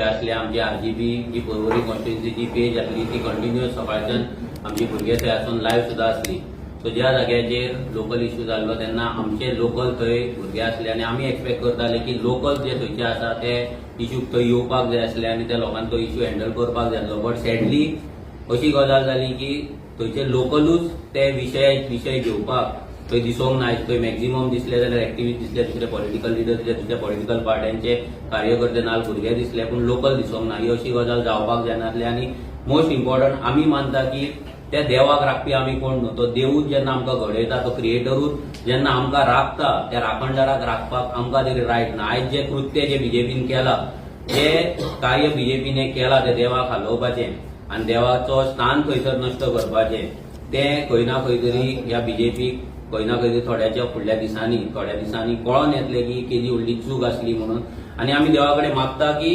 असले आमची आरजीबी जी पर्वरी कॉन्स्टिट्युन्सीची पेज आसली ती कंटिन्युअस सकाळच्यान आमची भुरगे थंय आसून लायव्ह सुद्धा आसली. सो ज्या जाग्याचेर लोकल इश्यू जाल्लो तेन्ना आमचे लोकल थंय भुरगे आसले आनी आमी एक्सपेक्ट करताले की लोकल जे थंयचे आसा ते इश्यूक थंय येवपाक जाय आसले आनी त्या लोकांनी तो इश्यू हँडल करपाक जाय आसलो. बट सॅडली अशी गजाल जाली की थंयचे लोकलूच ते विशय घेवपाक थंय दिसोंक ना. थंय मॅक्झिमम दिसले जाल्यार एक्टिव्हिस्ट दिसले, दुसरे पॉलिटिकल लिडर्स दिसले, दुसऱ्या पॉलिटिकल पार्ट्यांचे कार्यकर्ते नाल भुरगे दिसले, पूण लोकल दिसोंक ना. ही अशी गजाल जावपाक जायनासली. आनी मोस्ट इम्पॉर्टंट आमी मानता की त्या देवाक राखपी आमी कोण न्हू. तो देवूच जेन्ना आमकां घडयता, तो क्रिएटरूच जेन्ना आमकां राखता, त्या राखणदाराक राखपाक आमकां तरी रायट ना. आयज जे कृत्य जे बीजेपीन केला, जे कार्य बीजेपीने केला ते देवाक हालोवपाचें आनी देवाचो स्थान खंयसर नश्ट करपाचें, तें खंय ना खंय तरी ह्या बीजेपीक खंय ना खंय तरी थोड्या दिसांनी कळोन येतलें की केदी व्हडली चूक आसली म्हणून. आनी आमी देवा कडेन मागता की